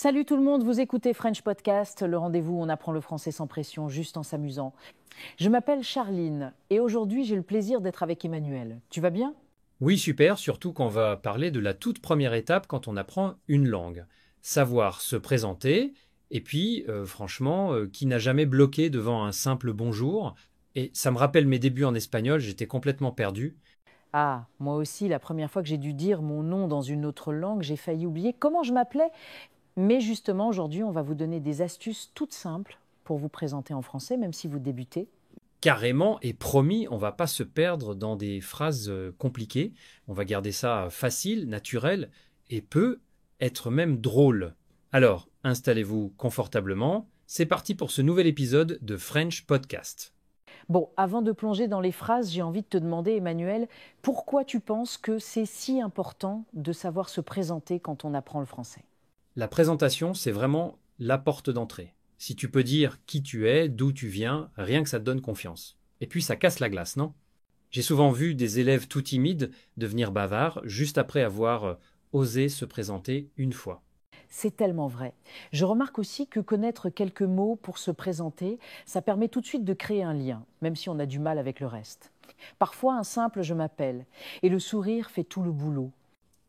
Salut tout le monde, vous écoutez French Podcast, le rendez-vous où on apprend le français sans pression, juste en s'amusant. Je m'appelle Charline et aujourd'hui j'ai le plaisir d'être avec Emmanuel. Tu vas bien? Oui, super, surtout qu'on va parler de la toute première étape quand on apprend une langue. Savoir se présenter, et puis, franchement, qui n'a jamais bloqué devant un simple bonjour. Et ça me rappelle mes débuts en espagnol, j'étais complètement perdu. Ah, moi aussi, la première fois que j'ai dû dire mon nom dans une autre langue, j'ai failli oublier comment je m'appelais. Mais justement, aujourd'hui, on va vous donner des astuces toutes simples pour vous présenter en français, même si vous débutez. Carrément, et promis, on va pas se perdre dans des phrases compliquées. On va garder ça facile, naturel, et peut être même drôle. Alors, installez-vous confortablement. C'est parti pour ce nouvel épisode de French Podcast. Bon, avant de plonger dans les phrases, j'ai envie de te demander, Emmanuel, pourquoi tu penses que c'est si important de savoir se présenter quand on apprend le français? La présentation, c'est vraiment la porte d'entrée. Si tu peux dire qui tu es, d'où tu viens, rien que ça te donne confiance. Et puis ça casse la glace, non? J'ai souvent vu des élèves tout timides devenir bavards juste après avoir osé se présenter une fois. C'est tellement vrai. Je remarque aussi que connaître quelques mots pour se présenter, ça permet tout de suite de créer un lien, même si on a du mal avec le reste. Parfois, un simple je m'appelle, et le sourire fait tout le boulot.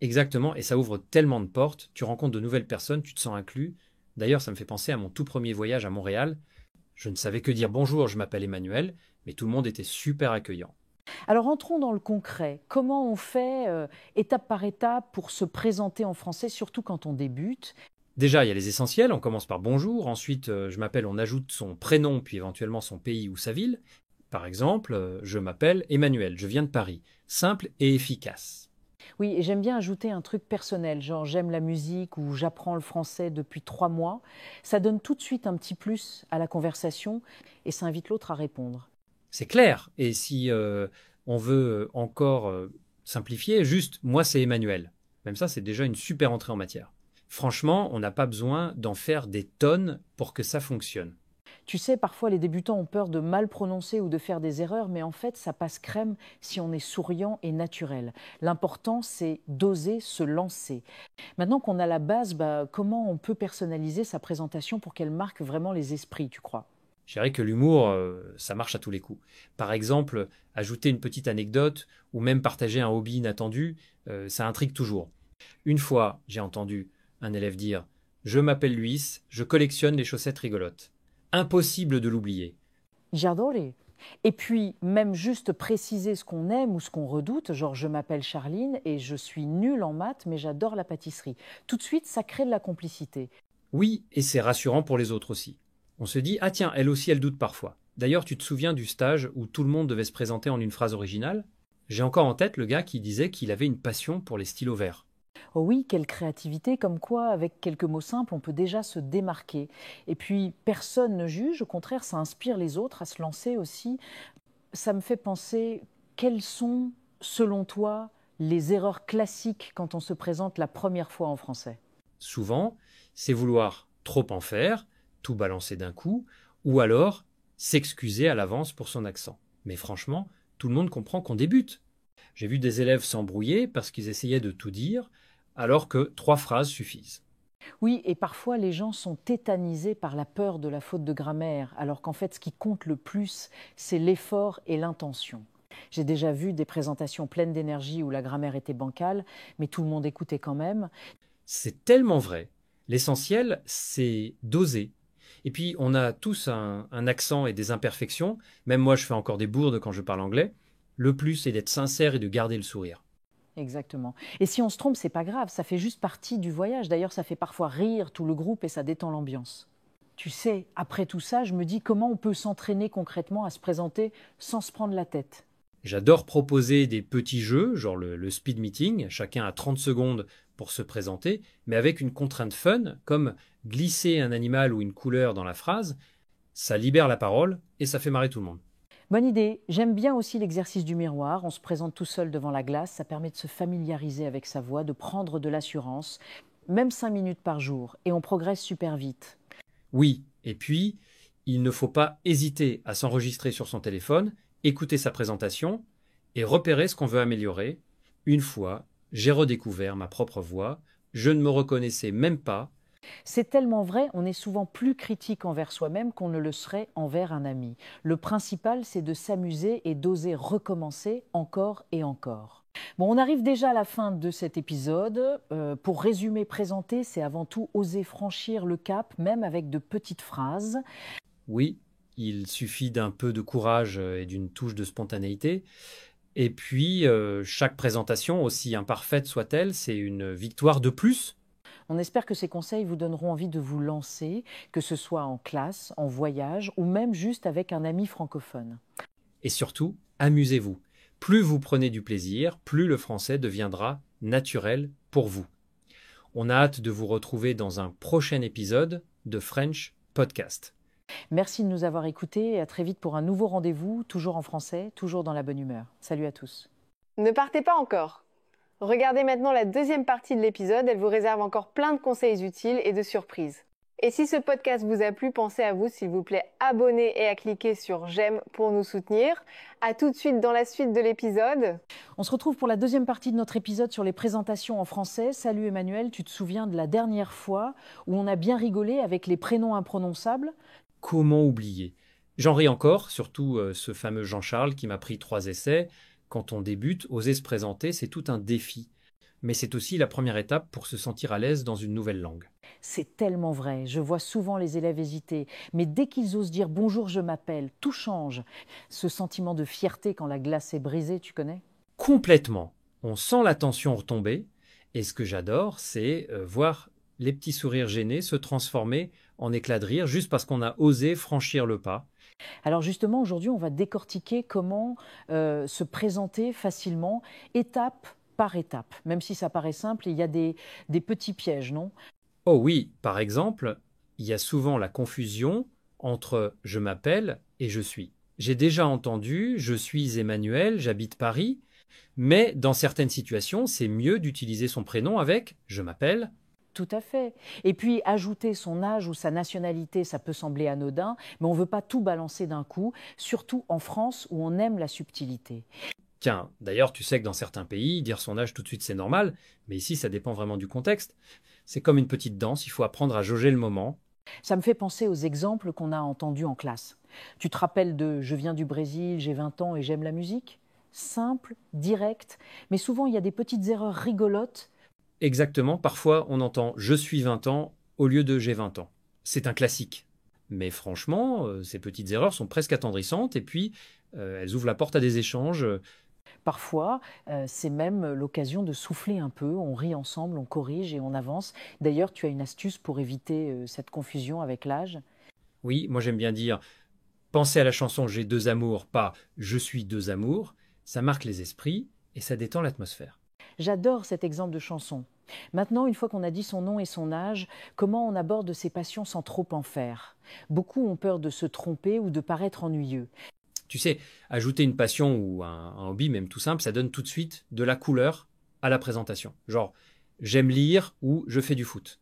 Exactement, et ça ouvre tellement de portes, tu rencontres de nouvelles personnes, tu te sens inclus. D'ailleurs, ça me fait penser à mon tout premier voyage à Montréal. Je ne savais que dire bonjour, je m'appelle Emmanuel, mais tout le monde était super accueillant. Alors entrons dans le concret. Comment on fait étape par étape pour se présenter en français, surtout quand on débute? Déjà, il y a les essentiels, on commence par bonjour, ensuite je m'appelle, on ajoute son prénom, puis éventuellement son pays ou sa ville. Par exemple, je m'appelle Emmanuel, je viens de Paris. Simple et efficace. Oui, et j'aime bien ajouter un truc personnel, genre j'aime la musique ou j'apprends le français depuis 3 mois. Ça donne tout de suite un petit plus à la conversation et ça invite l'autre à répondre. C'est clair, et si on veut encore simplifier, juste moi c'est Emmanuel. Même ça, c'est déjà une super entrée en matière. Franchement, on n'a pas besoin d'en faire des tonnes pour que ça fonctionne. Tu sais, parfois les débutants ont peur de mal prononcer ou de faire des erreurs, mais en fait, ça passe crème si on est souriant et naturel. L'important, c'est d'oser se lancer. Maintenant qu'on a la base, comment on peut personnaliser sa présentation pour qu'elle marque vraiment les esprits, tu crois? Je dirais que l'humour, ça marche à tous les coups. Par exemple, ajouter une petite anecdote ou même partager un hobby inattendu, ça intrigue toujours. Une fois, j'ai entendu un élève dire: Je m'appelle Luis, je collectionne les chaussettes rigolotes. Impossible de l'oublier. J'adore. Et puis, même juste préciser ce qu'on aime ou ce qu'on redoute, genre je m'appelle Charline et je suis nulle en maths, mais j'adore la pâtisserie. Tout de suite, ça crée de la complicité. Oui, et c'est rassurant pour les autres aussi. On se dit: Ah tiens, elle aussi, elle doute parfois. D'ailleurs, tu te souviens du stage où tout le monde devait se présenter en une phrase originale? J'ai encore en tête le gars qui disait qu'il avait une passion pour les stylos verts. Oh oui, quelle créativité, comme quoi, avec quelques mots simples, on peut déjà se démarquer. Et puis, personne ne juge, au contraire, ça inspire les autres à se lancer aussi. Ça me fait penser, quelles sont, selon toi, les erreurs classiques quand on se présente la première fois en français? Souvent, c'est vouloir trop en faire, tout balancer d'un coup, ou alors s'excuser à l'avance pour son accent. Mais franchement, tout le monde comprend qu'on débute. J'ai vu des élèves s'embrouiller parce qu'ils essayaient de tout dire, alors que 3 phrases suffisent. Oui, et parfois les gens sont tétanisés par la peur de la faute de grammaire, alors qu'en fait ce qui compte le plus, c'est l'effort et l'intention. J'ai déjà vu des présentations pleines d'énergie où la grammaire était bancale, mais tout le monde écoutait quand même. C'est tellement vrai. L'essentiel, c'est d'oser. Et puis, on a tous un accent et des imperfections. Même moi, je fais encore des bourdes quand je parle anglais. Le plus, c'est d'être sincère et de garder le sourire. Exactement. Et si on se trompe, c'est pas grave, ça fait juste partie du voyage. D'ailleurs, ça fait parfois rire tout le groupe et ça détend l'ambiance. Tu sais, après tout ça, je me dis comment on peut s'entraîner concrètement à se présenter sans se prendre la tête. J'adore proposer des petits jeux, genre le speed meeting. Chacun a 30 secondes pour se présenter, mais avec une contrainte fun, comme glisser un animal ou une couleur dans la phrase. Ça libère la parole et ça fait marrer tout le monde. Bonne idée. J'aime bien aussi l'exercice du miroir. On se présente tout seul devant la glace. Ça permet de se familiariser avec sa voix, de prendre de l'assurance, même 5 minutes par jour. Et on progresse super vite. Oui, et puis, il ne faut pas hésiter à s'enregistrer sur son téléphone, écouter sa présentation et repérer ce qu'on veut améliorer. Une fois, j'ai redécouvert ma propre voix, je ne me reconnaissais même pas, C'est tellement vrai, on est souvent plus critique envers soi-même qu'on ne le serait envers un ami. Le principal, c'est de s'amuser et d'oser recommencer encore et encore. Bon, on arrive déjà à la fin de cet épisode. Pour résumer, présenter, c'est avant tout oser franchir le cap, même avec de petites phrases. Oui, il suffit d'un peu de courage et d'une touche de spontanéité. Et puis, chaque présentation, aussi imparfaite soit-elle, c'est une victoire de plus. On espère que ces conseils vous donneront envie de vous lancer, que ce soit en classe, en voyage ou même juste avec un ami francophone. Et surtout, amusez-vous. Plus vous prenez du plaisir, plus le français deviendra naturel pour vous. On a hâte de vous retrouver dans un prochain épisode de French Podcast. Merci de nous avoir écoutés et à très vite pour un nouveau rendez-vous, toujours en français, toujours dans la bonne humeur. Salut à tous. Ne partez pas encore. Regardez maintenant la deuxième partie de l'épisode, elle vous réserve encore plein de conseils utiles et de surprises. Et si ce podcast vous a plu, pensez à vous, s'il vous plaît, abonner et à cliquer sur j'aime pour nous soutenir. À tout de suite dans la suite de l'épisode. On se retrouve pour la deuxième partie de notre épisode sur les présentations en français. Salut Emmanuel, tu te souviens de la dernière fois où on a bien rigolé avec les prénoms imprononçables ? Comment oublier? J'en ris encore, surtout ce fameux Jean-Charles qui m'a pris 3 essais. Quand on débute, oser se présenter, c'est tout un défi. Mais c'est aussi la première étape pour se sentir à l'aise dans une nouvelle langue. C'est tellement vrai, je vois souvent les élèves hésiter, mais dès qu'ils osent dire « bonjour, je m'appelle », tout change. Ce sentiment de fierté quand la glace est brisée, tu connais ? Complètement. On sent la tension retomber. Et ce que j'adore, c'est voir les petits sourires gênés se transformer en éclats de rire juste parce qu'on a osé franchir le pas. Alors justement, aujourd'hui, on va décortiquer comment se présenter facilement, étape par étape. Même si ça paraît simple, il y a des petits pièges, non ? Oh oui, par exemple, il y a souvent la confusion entre « je m'appelle » et « je suis ». J'ai déjà entendu « je suis Emmanuel, j'habite Paris », mais dans certaines situations, c'est mieux d'utiliser son prénom avec « je m'appelle ». Tout à fait. Et puis, ajouter son âge ou sa nationalité, ça peut sembler anodin, mais on ne veut pas tout balancer d'un coup, surtout en France où on aime la subtilité. Tiens, d'ailleurs, tu sais que dans certains pays, dire son âge tout de suite, c'est normal, mais ici, ça dépend vraiment du contexte. C'est comme une petite danse, il faut apprendre à jauger le moment. Ça me fait penser aux exemples qu'on a entendus en classe. Tu te rappelles de « je viens du Brésil, j'ai 20 ans et j'aime la musique » ? Simple, direct, mais souvent il y a des petites erreurs rigolotes. Exactement, parfois on entend « je suis 20 ans » au lieu de « j'ai 20 ans ». C'est un classique. Mais franchement, ces petites erreurs sont presque attendrissantes et puis elles ouvrent la porte à des échanges. Parfois, c'est même l'occasion de souffler un peu, on rit ensemble, on corrige et on avance. D'ailleurs, tu as une astuce pour éviter cette confusion avec l'âge ? Oui, moi j'aime bien dire « pensez à la chanson J'ai 2 amours », pas « je suis 2 amours ». Ça marque les esprits et ça détend l'atmosphère. J'adore cet exemple de chanson. Maintenant, une fois qu'on a dit son nom et son âge, comment on aborde ses passions sans trop en faire ? Beaucoup ont peur de se tromper ou de paraître ennuyeux. Tu sais, ajouter une passion ou un hobby, même tout simple, ça donne tout de suite de la couleur à la présentation. Genre, j'aime lire ou je fais du foot.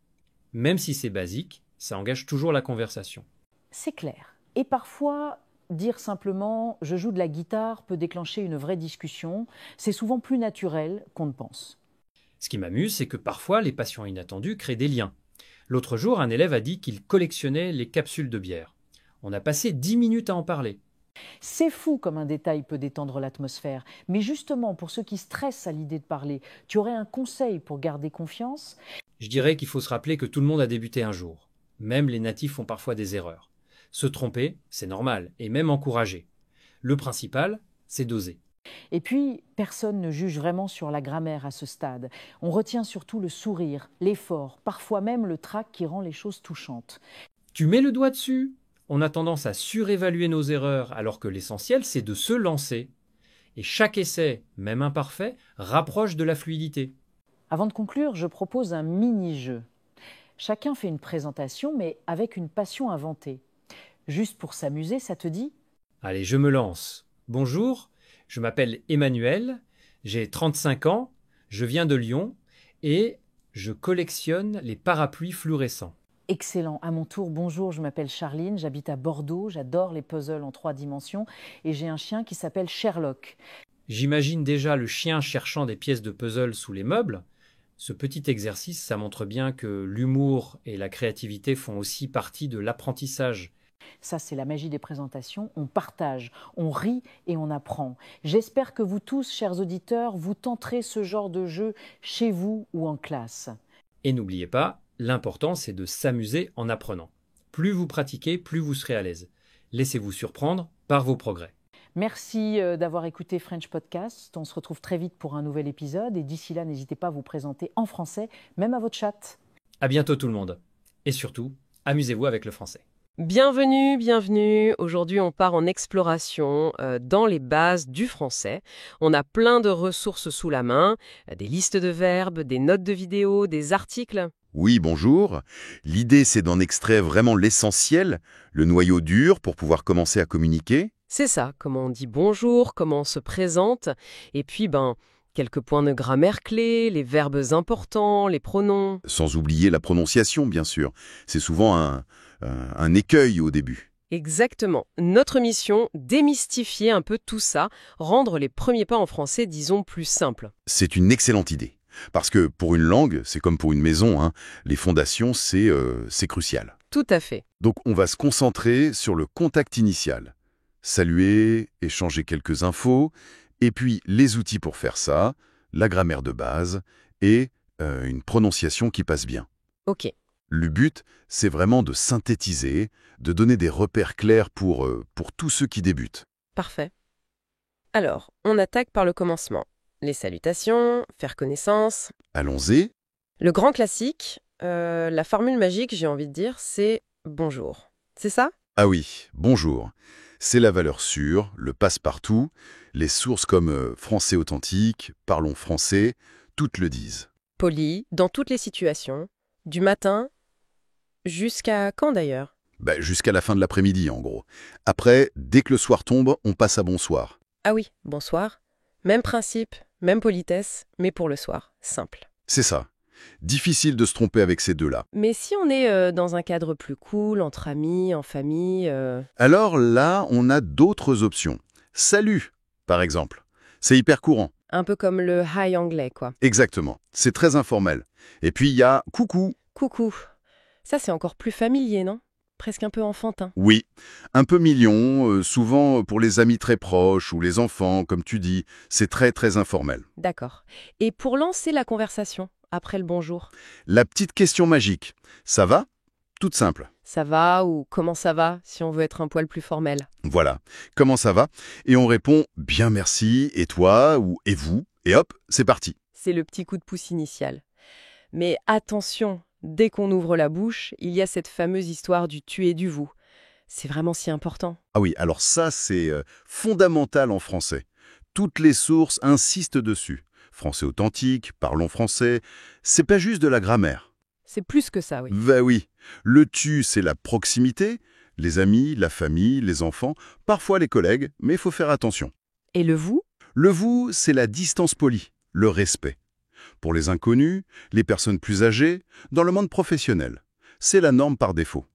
Même si c'est basique, ça engage toujours la conversation. C'est clair. Et parfois, dire simplement « je joue de la guitare » peut déclencher une vraie discussion. C'est souvent plus naturel qu'on ne pense. Ce qui m'amuse, c'est que parfois, les passions inattendues créent des liens. L'autre jour, un élève a dit qu'il collectionnait les capsules de bière. On a passé 10 minutes à en parler. C'est fou comme un détail peut détendre l'atmosphère. Mais justement, pour ceux qui stressent à l'idée de parler, tu aurais un conseil pour garder confiance ? Je dirais qu'il faut se rappeler que tout le monde a débuté un jour. Même les natifs font parfois des erreurs. Se tromper, c'est normal, et même encourager. Le principal, c'est d'oser. Et puis, personne ne juge vraiment sur la grammaire à ce stade. On retient surtout le sourire, l'effort, parfois même le trac qui rend les choses touchantes. Tu mets le doigt dessus. On a tendance à surévaluer nos erreurs, alors que l'essentiel, c'est de se lancer. Et chaque essai, même imparfait, rapproche de la fluidité. Avant de conclure, je propose un mini-jeu. Chacun fait une présentation, mais avec une passion inventée. Juste pour s'amuser, ça te dit ? Allez, je me lance. Bonjour, je m'appelle Emmanuel, j'ai 35 ans, je viens de Lyon et je collectionne les parapluies fluorescents. Excellent. À mon tour, bonjour, je m'appelle Charline, j'habite à Bordeaux, j'adore les puzzles en 3 dimensions et j'ai un chien qui s'appelle Sherlock. J'imagine déjà le chien cherchant des pièces de puzzle sous les meubles. Ce petit exercice, ça montre bien que l'humour et la créativité font aussi partie de l'apprentissage. Ça, c'est la magie des présentations. On partage, on rit et on apprend. J'espère que vous tous, chers auditeurs, vous tenterez ce genre de jeu chez vous ou en classe. Et n'oubliez pas, l'important, c'est de s'amuser en apprenant. Plus vous pratiquez, plus vous serez à l'aise. Laissez-vous surprendre par vos progrès. Merci d'avoir écouté French Podcast. On se retrouve très vite pour un nouvel épisode. Et d'ici là, n'hésitez pas à vous présenter en français, même à votre chat. À bientôt tout le monde. Et surtout, amusez-vous avec le français. Bienvenue, bienvenue. Aujourd'hui, on part en exploration dans les bases du français. On a plein de ressources sous la main, des listes de verbes, des notes de vidéo, des articles. Oui, bonjour. L'idée, c'est d'en extraire vraiment l'essentiel, le noyau dur pour pouvoir commencer à communiquer. C'est ça, comment on dit bonjour, comment on se présente, et puis quelques points de grammaire clés, les verbes importants, les pronoms. Sans oublier la prononciation, bien sûr. C'est souvent un écueil au début. Exactement. Notre mission, démystifier un peu tout ça, rendre les premiers pas en français, disons, plus simples. C'est une excellente idée. Parce que pour une langue, c'est comme pour une maison, hein, les fondations, c'est crucial. Tout à fait. Donc on va se concentrer sur le contact initial. Saluer, échanger quelques infos, et puis les outils pour faire ça, la grammaire de base et une prononciation qui passe bien. Ok. Le but, c'est vraiment de synthétiser, de donner des repères clairs pour tous ceux qui débutent. Parfait. Alors, on attaque par le commencement. Les salutations, faire connaissance. Allons-y. Le grand classique, la formule magique, j'ai envie de dire, c'est bonjour. C'est ça ? Ah oui, bonjour. C'est la valeur sûre, le passe-partout. Les sources comme Français authentique, Parlons français, toutes le disent. Poli, dans toutes les situations, du matin jusqu'à quand d'ailleurs ? Jusqu'à la fin de l'après-midi, en gros. Après, dès que le soir tombe, on passe à bonsoir. Ah oui, bonsoir. Même principe, même politesse, mais pour le soir, simple. C'est ça. Difficile de se tromper avec ces deux-là. Mais si on est dans un cadre plus cool, entre amis, en famille... Alors là, on a d'autres options. Salut, par exemple. C'est hyper courant. Un peu comme le hi anglais, quoi. Exactement. C'est très informel. Et puis il y a coucou. Coucou. Ça, c'est encore plus familier, non ? Presque un peu enfantin. Oui, un peu mignon, souvent pour les amis très proches ou les enfants, comme tu dis. C'est très très informel. D'accord. Et pour lancer la conversation, après le bonjour ? La petite question magique. Ça va ? Toute simple. Ça va ou comment ça va, si on veut être un poil plus formel. Voilà. Comment ça va ? Et on répond « Bien merci, et toi ?» ou « Et vous ?» Et hop, c'est parti. C'est le petit coup de pouce initial. Mais attention, dès qu'on ouvre la bouche, il y a cette fameuse histoire du tu et du vous. C'est vraiment si important. Ah oui, alors ça, c'est fondamental en français. Toutes les sources insistent dessus. Français authentique, Parlons français, c'est pas juste de la grammaire. C'est plus que ça, oui. Oui. Le tu, c'est la proximité, les amis, la famille, les enfants, parfois les collègues, mais il faut faire attention. Et le vous ? Le vous, c'est la distance polie, le respect. Pour les inconnus, les personnes plus âgées, dans le monde professionnel. C'est la norme par défaut.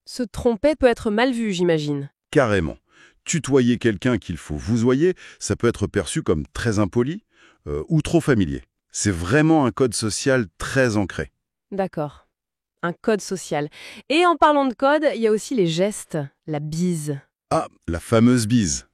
Se tromper peut être mal vu, j'imagine. Carrément. Tutoyer quelqu'un qu'il faut vousoyer, ça peut être perçu comme très impoli ou trop familier. C'est vraiment un code social très ancré. D'accord. Un code social. Et en parlant de code, il y a aussi les gestes, la bise. Ah, la fameuse bise.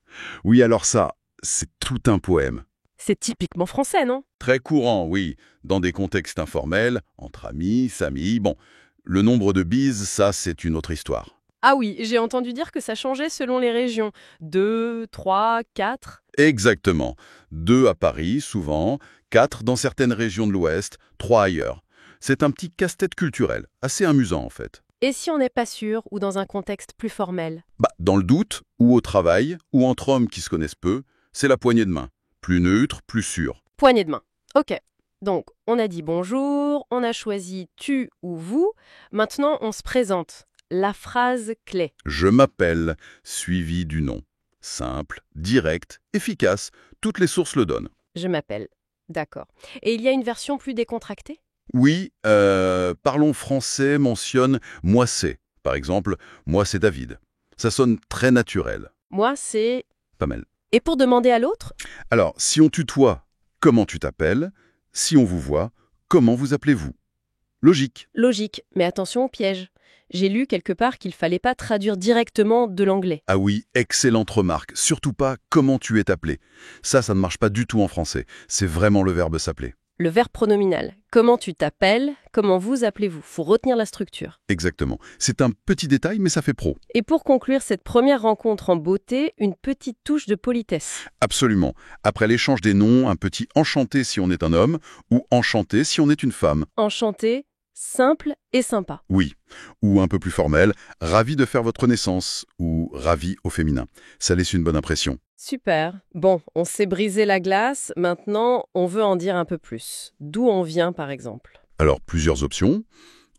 Oui, alors ça, c'est tout un poème. C'est typiquement français, non ? Très courant, oui, dans des contextes informels, entre amis, famille. Bon, le nombre de bises, ça, c'est une autre histoire. Ah oui, j'ai entendu dire que ça changeait selon les régions. 2, 3, 4. Exactement. 2 à Paris, souvent, 4 dans certaines régions de l'Ouest, 3 ailleurs. C'est un petit casse-tête culturel, assez amusant en fait. Et si on n'est pas sûr, ou dans un contexte plus formel ? Dans le doute, ou au travail, ou entre hommes qui se connaissent peu, c'est la poignée de main. Plus neutre, plus sûr. Poignée de main. Ok. Donc, on a dit bonjour, on a choisi tu ou vous. Maintenant, on se présente. La phrase clé. Je m'appelle, suivi du nom. Simple, direct, efficace, toutes les sources le donnent. Je m'appelle. D'accord. Et il y a une version plus décontractée ? Oui, Parlons français mentionne « moi c'est ». Par exemple, « moi c'est David ». Ça sonne très naturel. Moi, c'est... Pas mal. Et pour demander à l'autre ? Alors, si on tutoie, comment tu t'appelles ? Si on vous voit, comment vous appelez-vous? Logique. Logique, mais attention au piège. J'ai lu quelque part qu'il fallait pas traduire directement de l'anglais. Ah oui, excellente remarque. Surtout pas comment tu es appelé. Ça ne marche pas du tout en français. C'est vraiment le verbe s'appeler. Le verbe pronominal. Comment tu t'appelles? Comment vous appelez-vous? Faut retenir la structure. Exactement. C'est un petit détail, mais ça fait pro. Et pour conclure cette première rencontre en beauté, une petite touche de politesse. Absolument. Après l'échange des noms, un petit enchanté si on est un homme, ou enchanté si on est une femme. Enchanté, simple et sympa. Oui. Ou un peu plus formel, ravi de faire votre connaissance, ou ravi au féminin. Ça laisse une bonne impression. Super. Bon, on s'est brisé la glace, maintenant on veut en dire un peu plus. D'où on vient par exemple? Alors, plusieurs options.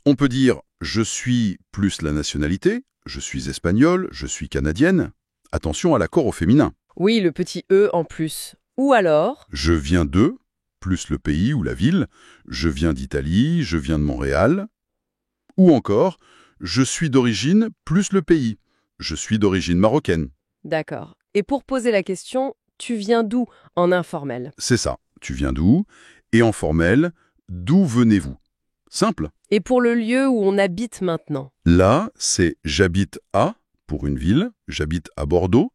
On peut dire « je suis » plus la nationalité, « je suis espagnole »,« je suis canadienne ». Attention à l'accord au féminin. Oui, le petit « e » en plus. Ou alors, « Je viens de » plus le pays ou la ville, « je viens d'Italie »,« je viens de Montréal ». Ou encore « je suis d'origine » plus le pays, « je suis d'origine marocaine ». d'accord. Et pour poser la question, tu viens d'où en informel? C'est ça, tu viens d'où? Et en formel, d'où venez-vous? Simple. Et pour le lieu où on habite maintenant? Là, c'est « j'habite à » pour une ville, « j'habite à Bordeaux »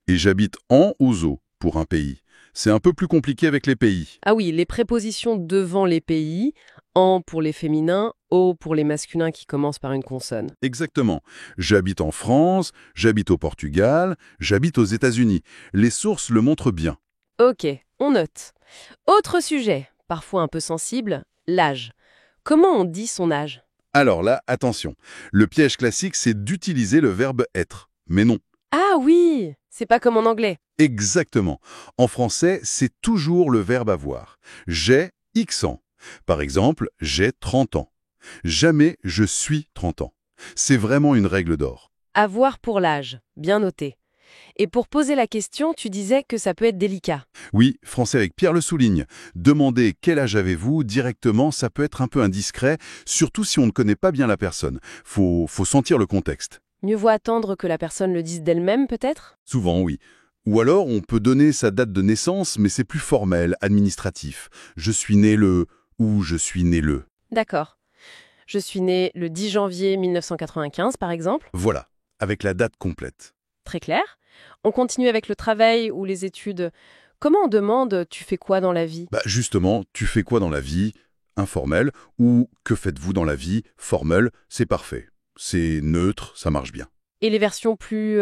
et « j'habite en aux eaux » pour un pays. C'est un peu plus compliqué avec les pays. Ah oui, les prépositions devant les pays, en pour les féminins, au pour les masculins qui commencent par une consonne. Exactement. J'habite en France, j'habite au Portugal, j'habite aux États-Unis. Les sources le montrent bien. Ok, on note. Autre sujet, parfois un peu sensible, l'âge. Comment on dit son âge? Alors là, attention. Le piège classique, c'est d'utiliser le verbe être. Mais non. Ah oui, c'est pas comme en anglais. Exactement. En français, c'est toujours le verbe avoir. J'ai X ans. Par exemple, j'ai 30 ans. Jamais je suis 30 ans. C'est vraiment une règle d'or. Avoir pour l'âge, bien noté. Et pour poser la question, tu disais que ça peut être délicat. Oui, Français avec Pierre le souligne. Demander quel âge avez-vous directement, ça peut être un peu indiscret, surtout si on ne connaît pas bien la personne. Faut sentir le contexte. Mieux vaut attendre que la personne le dise d'elle-même, peut-être? Souvent, oui. Ou alors, on peut donner sa date de naissance, mais c'est plus formel, administratif. Je suis né le... ou je suis né le. D'accord. Je suis né le 10 janvier 1995, par exemple. Voilà, avec la date complète. Très clair. On continue avec le travail ou les études. Comment on demande « tu fais quoi dans la vie » ? Justement, tu fais quoi dans la vie? Informel. Ou que faites-vous dans la vie? Formel, c'est parfait. C'est neutre, ça marche bien. Et les versions plus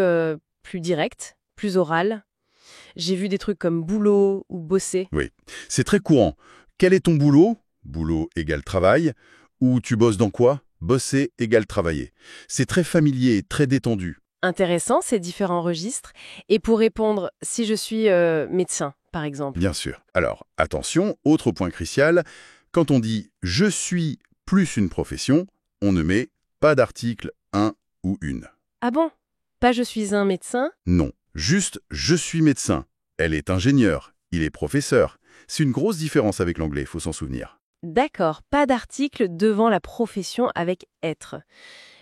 directes, plus orales? J'ai vu des trucs comme boulot ou bosser. Oui, c'est très courant. Quel est ton boulot? Boulot égale travail. Ou tu bosses dans quoi? Bosser égale travailler. C'est très familier et très détendu. Intéressant, ces différents registres. Et pour répondre, si je suis médecin, par exemple. Bien sûr. Alors, attention, autre point crucial. Quand on dit « je suis » plus une profession, on ne met pas d'article « un » ou « une ». Ah bon? Pas « je suis un médecin » ? Non, juste « je suis médecin ». Elle est ingénieure, il est professeur. C'est une grosse différence avec l'anglais, il faut s'en souvenir. D'accord, pas d'article devant la profession avec « être ».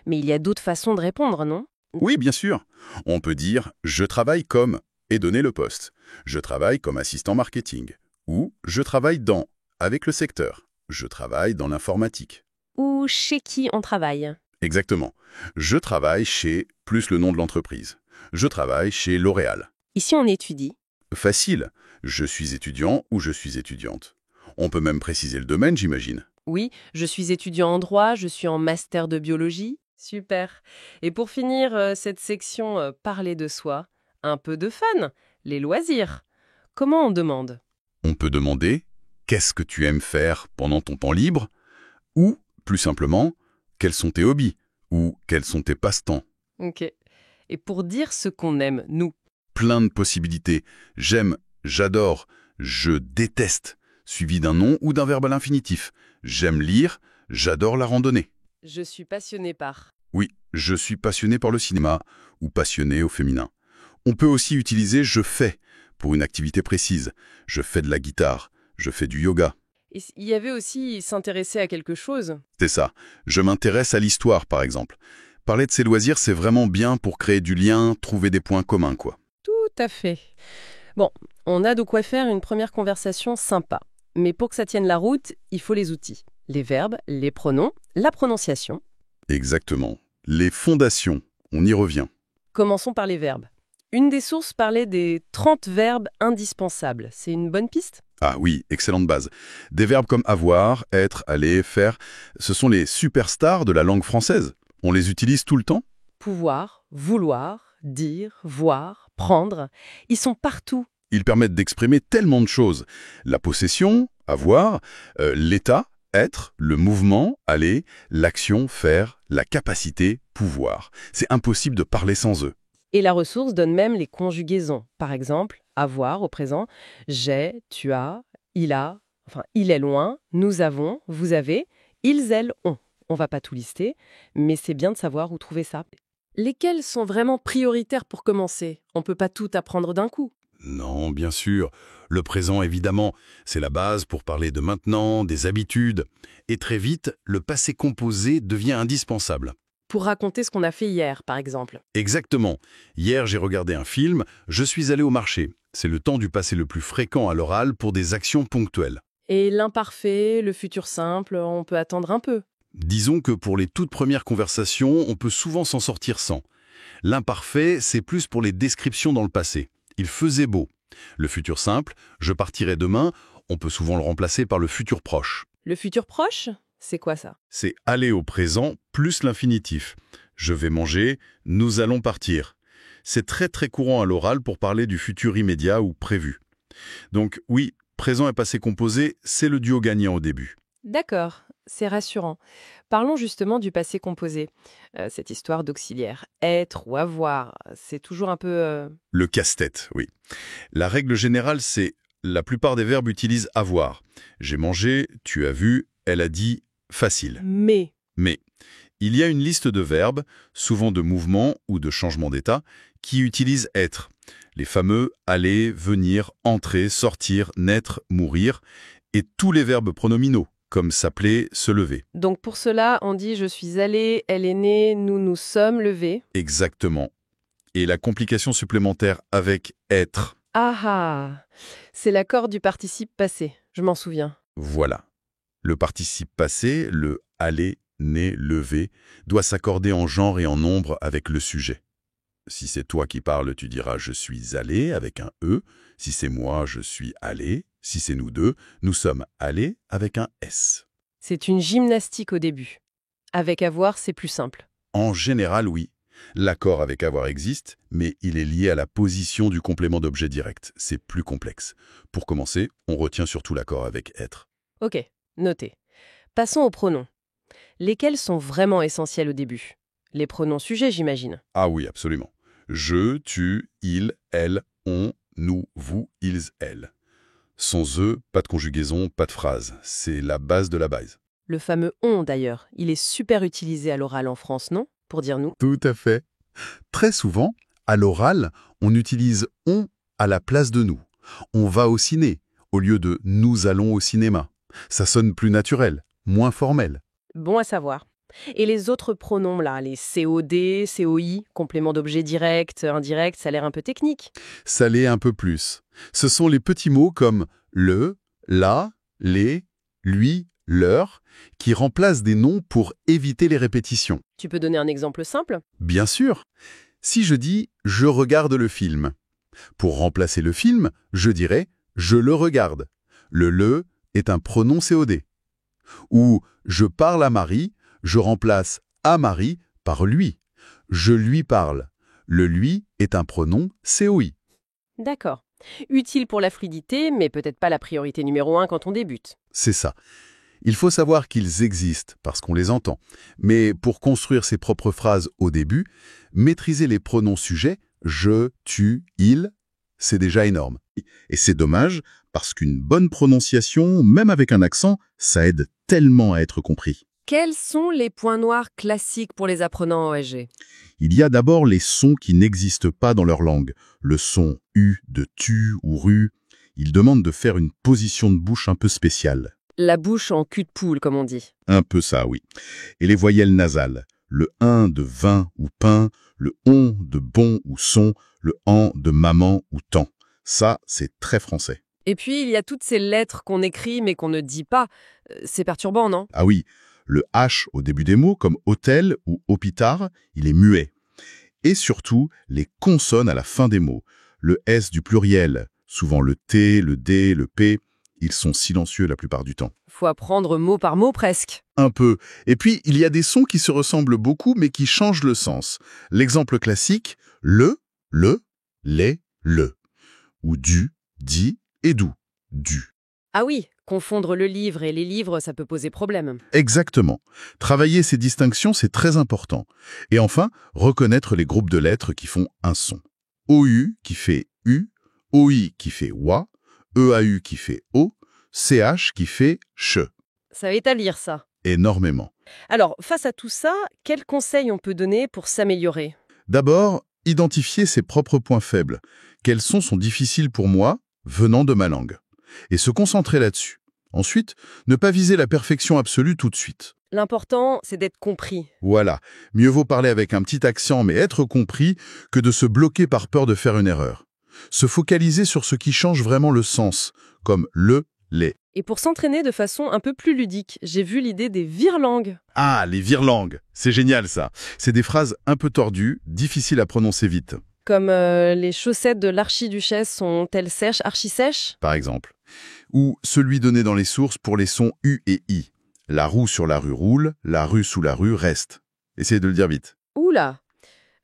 Mais il y a d'autres façons de répondre, non? Oui, bien sûr. On peut dire « je travaille comme » et donner le poste. Je travaille comme assistant marketing. Ou « je travaille dans » avec le secteur. Je travaille dans l'informatique. Ou chez qui on travaille. Exactement. Je travaille chez plus le nom de l'entreprise. Je travaille chez L'Oréal. Ici, on étudie. Facile. Je suis étudiant ou je suis étudiante. On peut même préciser le domaine, j'imagine. Oui, je suis étudiant en droit, je suis en master de biologie. Super. Et pour finir cette section parler de soi, un peu de fun, les loisirs. Comment on demande? On peut demander « qu'est-ce que tu aimes faire pendant ton temps libre ?» ou, plus simplement, « quels sont tes hobbies ?» ou « quels sont tes passe-temps ?» Ok. Et pour dire ce qu'on aime, nous? Plein de possibilités. J'aime, j'adore, je déteste, suivi d'un nom ou d'un verbe à l'infinitif. J'aime lire, j'adore la randonnée. Je suis passionné par. Oui, je suis passionné par le cinéma ou passionné au féminin. On peut aussi utiliser « je fais » pour une activité précise. Je fais de la guitare, je fais du yoga. Et il y avait aussi s'intéresser à quelque chose. C'est ça. Je m'intéresse à l'histoire, par exemple. Parler de ses loisirs, c'est vraiment bien pour créer du lien, trouver des points communs, quoi. Tout à fait. Bon, on a de quoi faire une première conversation sympa. Mais pour que ça tienne la route, il faut les outils. Les verbes, les pronoms, la prononciation. Exactement. Les fondations, on y revient. Commençons par les verbes. Une des sources parlait des 30 verbes indispensables. C'est une bonne piste? Ah oui, excellente base. Des verbes comme avoir, être, aller, faire, ce sont les superstars de la langue française. On les utilise tout le temps? Pouvoir, vouloir, dire, voir, prendre. Ils sont partout. Ils permettent d'exprimer tellement de choses. La possession, avoir, l'état, être, le mouvement, aller, l'action, faire, la capacité, pouvoir. C'est impossible de parler sans eux. Et la ressource donne même les conjugaisons. Par exemple, avoir au présent, j'ai, tu as, il a, enfin il est loin, nous avons, vous avez, ils, elles, ont. On va pas tout lister, mais c'est bien de savoir où trouver ça. Lesquels sont vraiment prioritaires pour commencer? On peut pas tout apprendre d'un coup. Non, bien sûr. Le présent, évidemment, c'est la base pour parler de maintenant, des habitudes. Et très vite, le passé composé devient indispensable. Pour raconter ce qu'on a fait hier, par exemple. Exactement. Hier, j'ai regardé un film, je suis allé au marché. C'est le temps du passé le plus fréquent à l'oral pour des actions ponctuelles. Et l'imparfait, le futur simple, on peut attendre un peu. Disons que pour les toutes premières conversations, on peut souvent s'en sortir sans. L'imparfait, c'est plus pour les descriptions dans le passé. Il faisait beau. Le futur simple, je partirai demain, on peut souvent le remplacer par le futur proche. Le futur proche, c'est quoi ça? C'est aller au présent plus l'infinitif. Je vais manger, nous allons partir. C'est très très courant à l'oral pour parler du futur immédiat ou prévu. Donc oui, présent et passé composé, c'est le duo gagnant au début. D'accord, c'est rassurant. Parlons justement du passé composé. Cette histoire d'auxiliaire. Être ou avoir, c'est toujours un peu... Le casse-tête, oui. La règle générale, c'est la plupart des verbes utilisent avoir. J'ai mangé, tu as vu, elle a dit, facile. Mais, Mais il y a une liste de verbes, souvent de mouvements ou de changements d'état, qui utilisent être. Les fameux aller, venir, entrer, sortir, naître, mourir, et tous les verbes pronominaux, comme s'appeler, se lever. donc pour cela, on dit « je suis allé »,« elle est née »,« nous nous sommes levés ». Exactement. Et la complication supplémentaire avec être, Ah ah, c'est l'accord du participe passé, je m'en souviens. voilà. Le participe passé, le aller, né, lever, doit s'accorder en genre et en nombre avec le sujet. Si c'est toi qui parles, tu diras « je suis allé » avec un « e ». Si c'est moi, je suis allé. Si c'est nous deux, nous sommes allés avec un « s ». C'est une gymnastique au début. Avec avoir, c'est plus simple. En général, oui. L'accord avec avoir existe, mais il est lié à la position du complément d'objet direct. C'est plus complexe. Pour commencer, on retient surtout l'accord avec être. Ok, noté. Passons aux pronoms. Lesquels sont vraiment essentiels au début? Les pronoms sujets, j'imagine. Ah oui, absolument. Je, tu, il, elle, on, nous, vous, ils, elles. Sans eux, pas de conjugaison, pas de phrase. C'est la base de la base. Le fameux « on » d'ailleurs, il est super utilisé à l'oral en France, non? Pour dire « nous ». Tout à fait. Très souvent, à l'oral, on utilise « on » à la place de « nous ». On va au ciné, au lieu de « nous allons au cinéma ». Ça sonne plus naturel, moins formel. Bon à savoir. Et les autres pronoms là, les COD, COI, complément d'objet direct, indirect, ça a l'air un peu technique. Ça l'est un peu plus. Ce sont les petits mots comme le, la, les, lui, leur, qui remplacent des noms pour éviter les répétitions. Tu peux donner un exemple simple? Bien sûr. Si je dis « je regarde le film », pour remplacer le film, je dirais « je le regarde ». Le est un pronom COD. Ou « je parle à Marie », je remplace « à Marie » par « lui ». Je lui parle. Le lui est un pronom COI. D'accord. Utile pour la fluidité, mais peut-être pas la priorité numéro 1 quand on débute. C'est ça. Il faut savoir qu'ils existent parce qu'on les entend. Mais pour construire ses propres phrases au début, maîtriser les pronoms sujets « je »,« tu »,« il », c'est déjà énorme. Et c'est dommage parce qu'une bonne prononciation, même avec un accent, ça aide tellement à être compris. Quels sont les points noirs classiques pour les apprenants en OSG? Il y a d'abord les sons qui n'existent pas dans leur langue. Le son « u » de « tu » ou « ru ». Ils demandent de faire une position de bouche un peu spéciale. La bouche en cul de poule, comme on dit. Un peu ça, oui. Et les voyelles nasales. Le « un » de « vin » ou « pain », le « on » de « bon » ou « son », le « en » de « maman » ou « temps. Ça, c'est très français. Et puis, il y a toutes ces lettres qu'on écrit mais qu'on ne dit pas. C'est perturbant, non? Ah oui, le H au début des mots, comme hôtel ou hôpital, il est muet. Et surtout, les consonnes à la fin des mots. Le S du pluriel, souvent le T, le D, le P, ils sont silencieux la plupart du temps. Faut apprendre mot par mot presque. Un peu. Et puis, il y a des sons qui se ressemblent beaucoup, mais qui changent le sens. L'exemple classique, le, les, le. Ou du, dit et doux. Du. Ah oui, confondre le livre et les livres, ça peut poser problème. Exactement. Travailler ces distinctions, c'est très important. Et enfin, reconnaître les groupes de lettres qui font un son. OU qui fait U, OI qui fait OA, EAU qui fait O, CH qui fait CH. Ça va établir ça. Énormément. Alors, face à tout ça, quels conseils on peut donner pour s'améliorer? D'abord, identifier ses propres points faibles. Quels sons sont difficiles pour moi, venant de ma langue? Et se concentrer là-dessus. Ensuite, ne pas viser la perfection absolue tout de suite. L'important, c'est d'être compris. Voilà, mieux vaut parler avec un petit accent mais être compris que de se bloquer par peur de faire une erreur. Se focaliser sur ce qui change vraiment le sens, comme le, les. Et pour s'entraîner de façon un peu plus ludique, j'ai vu l'idée des virelangues. Ah, les virelangues, c'est génial ça. C'est des phrases un peu tordues, difficiles à prononcer vite, Comme les chaussettes de l'archiduchesse sont-elles sèches, archi-sèches? par exemple. Ou celui donné dans les sources pour les sons U et I. La roue sur la rue roule, la rue sous la rue reste. Essayez de le dire vite. Oula!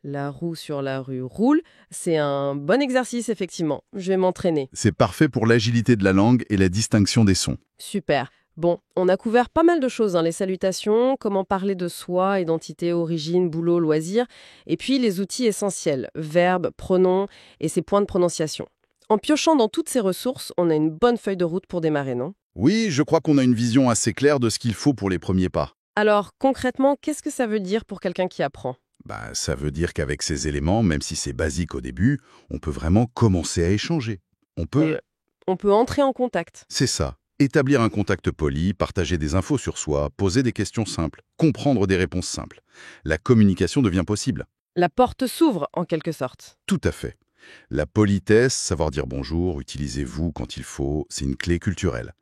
La roue sur la rue roule, c'est un bon exercice effectivement. Je vais m'entraîner. C'est parfait pour l'agilité de la langue et la distinction des sons. Super. Bon, on a couvert pas mal de choses, les salutations, comment parler de soi, identité, origine, boulot, loisirs, et puis les outils essentiels, verbes, pronoms et ses points de prononciation. En piochant dans toutes ces ressources, on a une bonne feuille de route pour démarrer, non? Oui, je crois qu'on a une vision assez claire de ce qu'il faut pour les premiers pas. Alors, concrètement, qu'est-ce que ça veut dire pour quelqu'un qui apprend? Ça veut dire qu'avec ces éléments, même si c'est basique au début, on peut vraiment commencer à échanger. On peut... On peut entrer en contact. C'est ça. Établir un contact poli, partager des infos sur soi, poser des questions simples, comprendre des réponses simples. La communication devient possible. La porte s'ouvre, en quelque sorte. Tout à fait. La politesse, savoir dire bonjour, utiliser vous quand il faut, c'est une clé culturelle.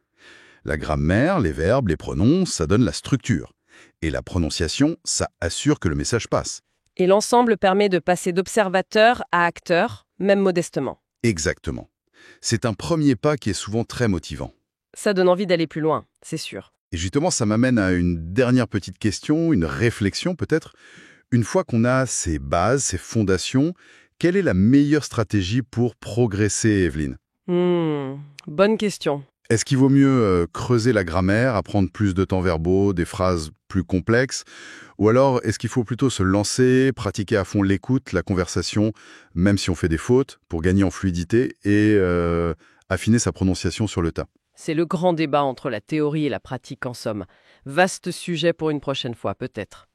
La grammaire, les verbes, les pronoms, ça donne la structure. Et la prononciation, ça assure que le message passe. Et l'ensemble permet de passer d'observateur à acteur, même modestement. Exactement. C'est un premier pas qui est souvent très motivant. Ça donne envie d'aller plus loin, c'est sûr. Et justement, ça m'amène à une dernière petite question, une réflexion peut-être. Une fois qu'on a ces bases, ces fondations, quelle est la meilleure stratégie pour progresser, Evelyne? Bonne question. Est-ce qu'il vaut mieux creuser la grammaire, apprendre plus de temps verbaux, des phrases plus complexes? Ou alors, est-ce qu'il faut plutôt se lancer, pratiquer à fond l'écoute, la conversation, même si on fait des fautes, pour gagner en fluidité et affiner sa prononciation sur le tas? C'est le grand débat entre la théorie et la pratique en somme. Vaste sujet pour une prochaine fois, peut-être.